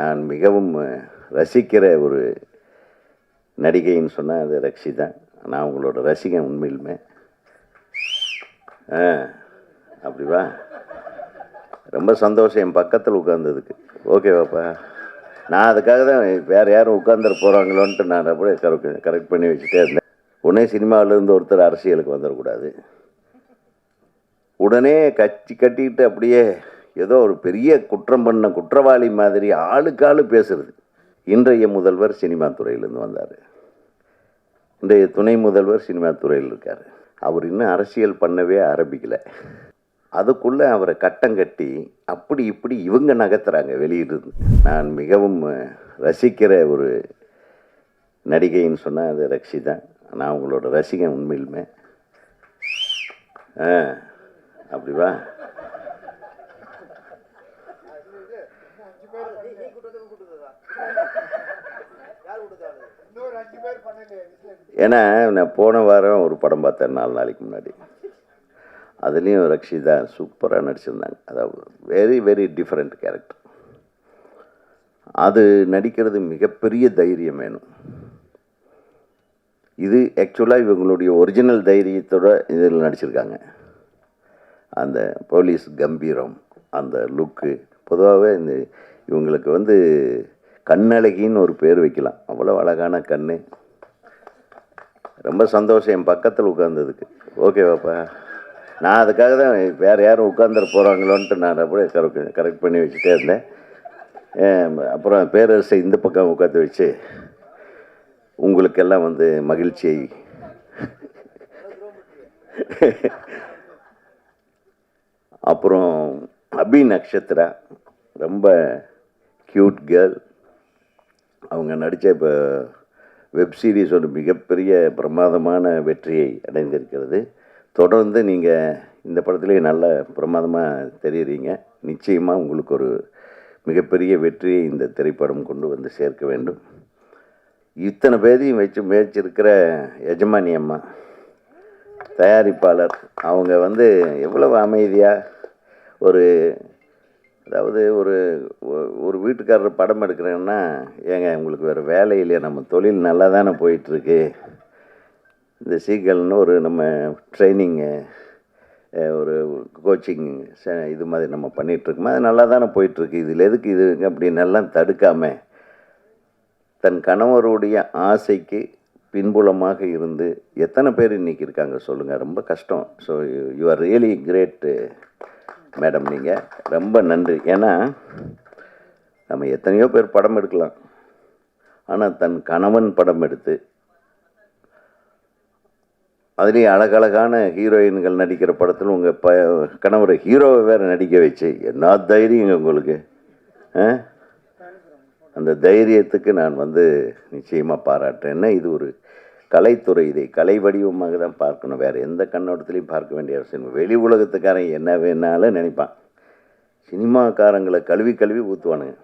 நான் மிகவும் ரசிக்கிற ஒரு நடிகைன்னு சொன்னால் அது ரக்ஷி தான். நான் உங்களோட ரசிகன் உண்மையிலுமே. அப்படிவா, ரொம்ப சந்தோஷம் என் பக்கத்தில் உட்கார்ந்ததுக்கு. ஓகேவாப்பா, நான் அதுக்காக தான் வேறு யாரும் உட்காந்துட போகிறாங்களோன்ட்டு நான் அப்படியே கரெக்ட் பண்ணி வச்சுட்டே இருந்தேன். உடனே சினிமாவிலேருந்து ஒருத்தர் அரசியலுக்கு வந்துடக்கூடாது. உடனே கட்சி கட்டிக்கிட்டு அப்படியே ஏதோ ஒரு பெரிய குற்றம் பண்ண குற்றவாளி மாதிரி ஆளுக்காளு பேசுறது. இன்றைய முதல்வர் சினிமா துறையிலேருந்து வந்தார். இன்றைய துணை முதல்வர் சினிமா துறையில் இருக்கார். அவர் இன்னும் அரசியல் பண்ணவே ஆரம்பிக்கலை. அதுக்குள்ளே அவரை கட்டம் கட்டி அப்படி இப்படி இவங்க நகர்த்துறாங்க வெளியிலிருந்து. நான் மிகவும் ரசிக்கிற ஒரு நடிகைன்னு சொன்னால் அது ரக்ஷி தான். நான் உங்களோட ரசிகன் உண்மையிலுமே. அப்படிவா, ஏன்னா நான் போன வாரம் ஒரு படம் பார்த்தேன் 4 நாளைக்கு முன்னாடி. அதுலேயும் ரக்ஷி தான் சூப்பராக நடிச்சிருந்தாங்க. அதாவது வெரி வெரி டிஃப்ரெண்ட் கேரக்டர். அது நடிக்கிறது மிகப்பெரிய தைரியம் வேணும். இது ஆக்சுவலாக இவங்களுடைய ஒரிஜினல் தைரியத்தோட இதில் நடிச்சிருக்காங்க. அந்த போலீஸ் கம்பீரம், அந்த லுக்கு. பொதுவாகவே இந்த இவங்களுக்கு கண்ணழகின்னு ஒரு பேர் வைக்கலாம். அவ்வளோ அழகான கண். ரொம்ப சந்தோஷம் என் பக்கத்தில் உட்கார்ந்ததுக்கு. ஓகேவாப்பா, நான் அதுக்காக தான் வேறு யாரும் உட்காந்துட போகிறாங்களோன்ட்டு நான் அப்படியே கரெக்ட் பண்ணி வச்சுட்டே இருந்தேன். அப்புறம் பேரரசை இந்த பக்கம் உட்காந்து வச்சு உங்களுக்கெல்லாம் மகிழ்ச்சியை அப்புறம் அபி நக்ஷத்ரா ரொம்ப க்யூட் கேர்ள். அவங்க நடித்த இப்போ வெப் சீரிஸ் ஒரு மிகப்பெரிய பிரமாதமான வெற்றியை அடைந்திருக்கிறது. தொடர்ந்து நீங்கள் இந்த படத்துலேயே நல்ல பிரமாதமாக தெரியுறீங்க. நிச்சயமாக உங்களுக்கு ஒரு மிகப்பெரிய வெற்றியை இந்த திரைப்படம் கொண்டு சேர்க்க வேண்டும். இத்தனை பேரையும் வச்சு முயற்சிருக்கிற எஜமானி அம்மா தயாரிப்பாளர், அவங்க எவ்வளவு அமைதியாக அதாவது ஒரு வீட்டுக்காரர் படம் எடுக்கிறேன்னா, ஏங்க உங்களுக்கு வேறு வேலை இல்லையா, நம்ம தொழில் நல்லா தானே போயிட்டுருக்கு, இந்த சீக்கிரம்னு நம்ம ட்ரைனிங்கு ஒரு கோச்சிங் இது மாதிரி நம்ம பண்ணிகிட்ருக்கோமா, அது நல்லா தானே போயிட்டுருக்கு, இதில் எதுக்கு இது அப்படின்னெல்லாம் தடுக்காமல் தன் கணவருடைய ஆசைக்கு பின்புலமாக இருந்து எத்தனை பேர் இன்றைக்கி இருக்காங்க சொல்லுங்கள். ரொம்ப கஷ்டம். So you are really great madam. நீங்கள் ரொம்ப நன்றி. ஏன்னா நம்ம எத்தனையோ பேர் படம் எடுக்கலாம், ஆனால் தன் கணவன் படம் எடுத்து அதுலேயும் அழகழகான ஹீரோயின்கள் நடிக்கிற படத்தில் உங்கள் கணவரை ஹீரோவை வேறு நடிக்க வச்சு என்ன தைரியங்க உங்களுக்கு. அந்த தைரியத்துக்கு நான் நிச்சயமாக பாராட்டுறேன்னா, இது ஒரு கலைத்துறை. இதை கலை வடிவமாக தான் பார்க்கணும், வேறு எந்த கண்ணோட்டத்துலையும் பார்க்க வேண்டிய அவசியம். வெளி உலகத்துக்காரன் என்ன வேணாலும் நினைப்பான். சினிமாக்காரங்களை கழுவி ஊற்றுவானுங்க.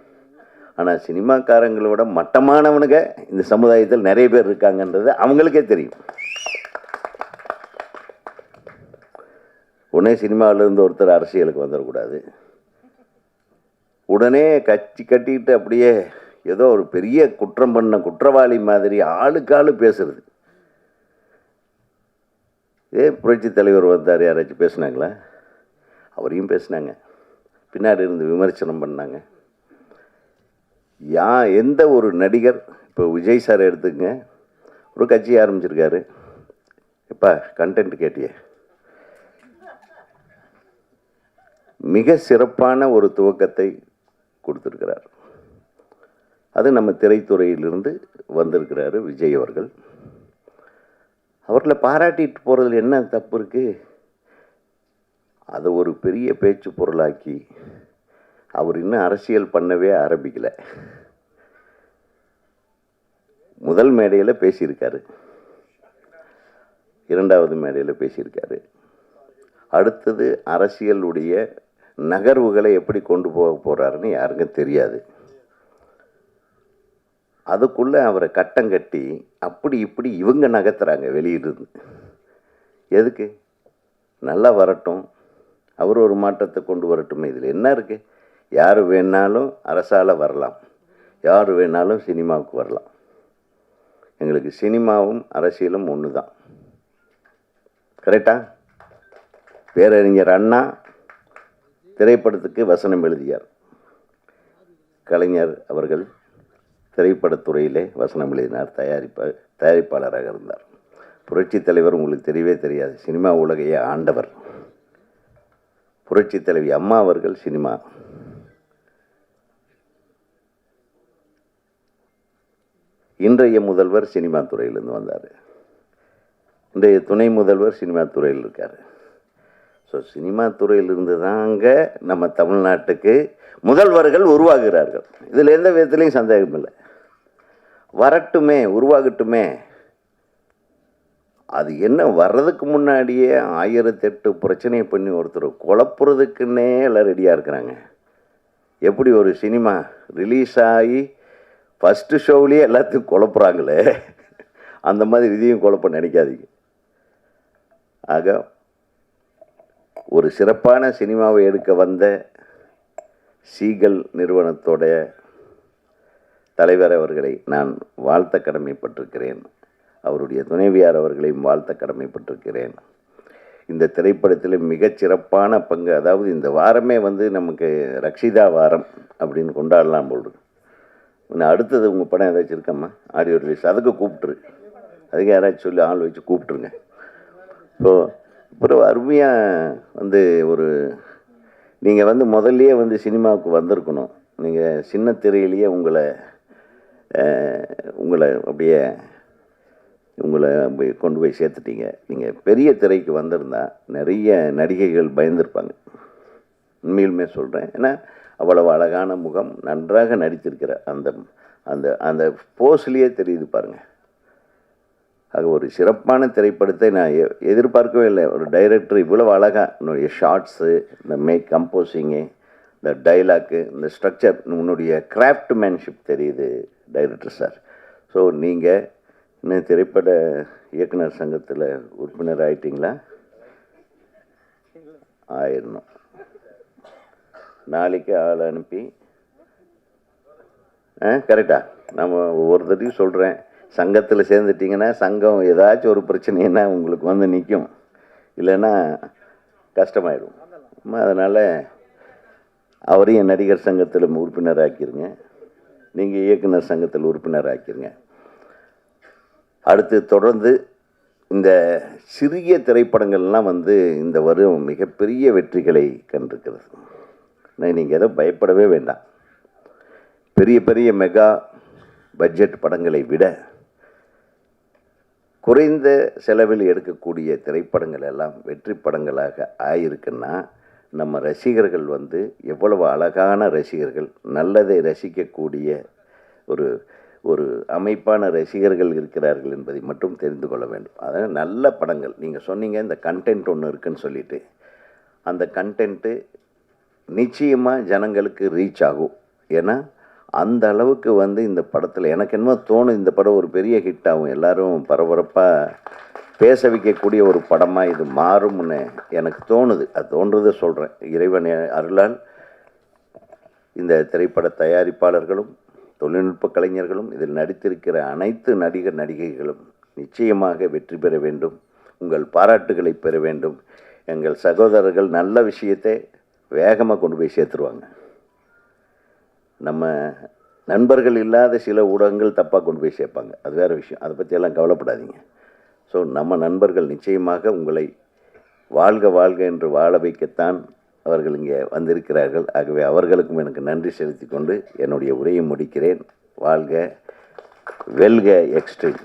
ஆனால் சினிமாக்காரங்களோட மட்டமானவனுங்க இந்த சமுதாயத்தில் நிறைய பேர் இருக்காங்கன்றது அவங்களுக்கே தெரியும். உடனே சினிமாவிலேருந்து ஒருத்தர் அரசியலுக்கு வந்துடக்கூடாது. உடனே கட்சி கட்டிக்கிட்டு அப்படியே ஏதோ ஒரு பெரிய குற்றம் பண்ண குற்றவாளி மாதிரி ஆளுக்காளு பேசுறது. புரட்சி தலைவர் வந்தார், யாராச்சும் பேசுனாங்களா? அவரையும் பேசினாங்க, பின்னாடி இருந்து விமர்சனம் பண்ணாங்க. எந்த ஒரு நடிகர், இப்போ விஜய் சார் எடுத்துங்க, ஒரு கட்சி ஆரம்பிச்சிருக்காரு. எப்பா கண்டென்ட் கேட்டியே, மிக சிறப்பான ஒரு துவக்கத்தை கொடுத்துருக்கிறார். அது நம்ம திரைத்துறையிலிருந்து வந்திருக்கிறாரு விஜய் அவர்கள். அவர்களை பாராட்டிட்டு போகிறதுல என்ன தப்பு இருக்குது? அதை ஒரு பெரிய பேச்சு பொருளாக்கி அவர் இன்னும் அரசியல் பண்ணவே ஆரம்பிக்கலை. முதல் மேடையில் பேசியிருக்காரு, 2வது மேடையில் பேசியிருக்காரு. அடுத்தது அரசியலுடைய நகர்வுகளை எப்படி கொண்டு போக போகிறாருன்னு யாருக்கும் தெரியாது. அதுக்குள்ளே அவரை கட்டம் கட்டி அப்படி இப்படி இவங்க நகர்த்துறாங்க வெளியிலிருந்து. எதுக்கு? நல்லா வரட்டும், அவர் ஒரு மாற்றத்தை கொண்டு வரட்டும். இதில் என்ன இருக்குது? யார் வேணாலும் அரசால் வரலாம். யார் வேணாலும் சினிமாவுக்கு வரலாம். எங்களுக்கு சினிமாவும் அரசியலும் ஒன்று தான். கரெக்டா? பேரறிஞர் அண்ணா திரைப்படத்துக்கு வசனம் எழுதியார். கலைஞர் அவர்கள் திரைப்படத்துறையிலே வசனம் எழுதினார், தயாரிப்பாளராக இருந்தார். புரட்சி தலைவர் உங்களுக்கு தெரியவே தெரியாது, சினிமா உலகையே ஆண்டவர். புரட்சி தலைவி அம்மா அவர்கள் சினிமா. இன்றைய முதல்வர் சினிமா துறையிலேருந்து வந்தார். இன்றைய துணை முதல்வர் சினிமா துறையில் இருக்கார். ஸோ சினிமா துறையிலிருந்து தாங்க நம்ம தமிழ்நாட்டுக்கு முதல்வர்கள் உருவாகிறார்கள். இதில் எந்த விதத்துலையும் சந்தேகம் இல்லை. வரட்டுமே, உருவாகட்டுமே. அது என்ன, வர்றதுக்கு முன்னாடியே 1008 பிரச்சனையை பண்ணி ஒருத்தர் குழப்புறதுக்குன்னே எல்லாம் ரெடியாக இருக்கிறாங்க. எப்படி ஒரு சினிமா ரிலீஸ் ஆகி ஃபஸ்ட்டு ஷோவிலேயே எல்லாத்தையும் குழப்புறாங்களே, அந்த மாதிரி இதையும் குழப்ப நினைக்காதீங்க. ஆக ஒரு சிறப்பான சினிமாவை எடுக்க வந்த சீகல் நிறுவனத்தோட தலைவர் அவர்களை நான் வாழ்த்த கடமைப்பட்டிருக்கிறேன். அவருடைய துணைவியார் அவர்களையும் வாழ்த்த கடமைப்பட்டிருக்கிறேன். இந்த திரைப்படத்தில் மிகச்சிறப்பான பங்கு, அதாவது இந்த வாரமே நமக்கு ரக்ஷிதா வாரம் அப்படின்னு கொண்டாடலாம் போல். இன்னும் அடுத்தது உங்கள் படம் ஏதாச்சும் இருக்கம்மா, ஆடியோ ரிலீஸ், அதுக்கு கூப்பிட்டுரு. அதுக்கு யாராச்சும் சொல்லி ஆள் வச்சு கூப்பிட்ருங்க. இப்போ அருமையாக ஒரு நீங்கள் முதல்லையே சினிமாவுக்கு வந்திருக்கணும். நீங்கள் சின்ன திரையிலேயே உங்களை அப்படியே கொண்டு போய் சேர்த்துட்டீங்க. நீங்கள் பெரிய திரைக்கு வந்திருந்தா நிறைய நடிகைகள் பயந்துருப்பாங்க. உண்மையிலுமே சொல்கிறேன். ஏன்னா அவ்வளவு அழகான முகம், நன்றாக நடித்திருக்கிற அந்த அந்த அந்த போஸ்லேயே தெரியுது பாருங்கள். ஆக ஒரு சிறப்பான திரைப்படத்தை நான் எதிர்பார்க்கவே இல்லை. ஒரு டைரக்டர் இவ்வளவு அழகாக உன்னுடைய ஷார்ட்ஸு, இந்த கம்போசிங்கு, இந்த டைலாக்கு, இந்த ஸ்ட்ரக்சர், உன்னுடைய கிராஃப்ட்மேன்ஷிப் தெரியுது டைரக்டர் சார். ஸோ நீங்கள் இன்னும் திரைப்பட இயக்குனர் சங்கத்தில் உறுப்பினர் ஆயிட்டீங்களா? ஆயிடணும். நாளைக்கு ஆள் அனுப்பி கரெக்டா? நம்ம ஒவ்வொரு தடையும் சொல்கிறேன், சங்கத்தில் சேர்ந்துட்டிங்கன்னா சங்கம் ஏதாச்சும் ஒரு பிரச்சனைன்னா உங்களுக்கு நிற்கும், இல்லைன்னா கஷ்டமாயிடும். அதனால் அவரையும் நடிகர் சங்கத்தில் உறுப்பினர் ஆக்கிடுங்க, நீங்கள் இயக்குனர் சங்கத்தில் உறுப்பினர் ஆக்கிடுங்க. அடுத்து தொடர்ந்து இந்த சிறிய திரைப்படங்கள்லாம் இந்த வருடம் மிகப்பெரிய வெற்றிகளை கண்டிருக்கிறது. நீங்கள் எதை பயப்படவே வேண்டாம். பெரிய பெரிய மெகா பட்ஜெட் படங்களை விட குறைந்த செலவில் எடுக்கக்கூடிய திரைப்படங்கள் எல்லாம் வெற்றி படங்களாக ஆயிருக்குன்னா நம்ம ரசிகர்கள் எவ்வளவு அழகான ரசிகர்கள், நல்லதை ரசிக்கக்கூடிய ஒரு ஒரு அமைப்பான ரசிகர்கள் இருக்கிறார்கள் என்பதை மட்டும் தெரிந்து கொள்ள வேண்டும். அதனால் நல்ல படங்கள், நீங்கள் சொன்னீங்க இந்த கண்டென்ட் ஒன்று இருக்குன்னு சொல்லிட்டு, அந்த கண்டென்ட்டு நிச்சயமாக ஜனங்களுக்கு ரீச் ஆகும். ஏன்னா அந்த அளவுக்கு இந்த படத்தில் எனக்கு என்னமோ தோணும், இந்த படம் ஒரு பெரிய ஹிட் ஆகும், எல்லோரும் பரபரப்பாக பேச வைக்கக்கூடிய ஒரு படமாக இது மாறும்னு எனக்கு தோணுது. அது தோன்றதை சொல்கிறேன். இறைவன் அருளால் இந்த திரைப்பட தயாரிப்பாளர்களும் தொழில்நுட்ப கலைஞர்களும் இதில் நடித்திருக்கிற அனைத்து நடிகர் நடிகைகளும் நிச்சயமாக வெற்றி பெற வேண்டும். உங்கள் பாராட்டுகளை பெற வேண்டும். எங்கள் சகோதரர்கள் நல்ல விஷயத்தை வேகமாக கொண்டு போய் சேர்த்துருவாங்க. நம்ம நண்பர்கள் இல்லாத சில ஊடகங்கள் தப்பாக கொண்டு போய் சேர்ப்பாங்க, அது வேறு விஷயம். அதை பற்றியெல்லாம் கவலைப்படாதீங்க. ஸோ நம்ம நண்பர்கள் நிச்சயமாக உங்களை வாழ்க வாழ்க என்று வாழ வைக்கத்தான் அவர்கள் இங்கே வந்திருக்கிறார்கள். ஆகவே அவர்களுக்கும் எனக்கு நன்றி செலுத்தி கொண்டு என்னுடைய உரையை முடிக்கிறேன். வாழ்க, வெல்க எக்ஸ்ட்ரீம்.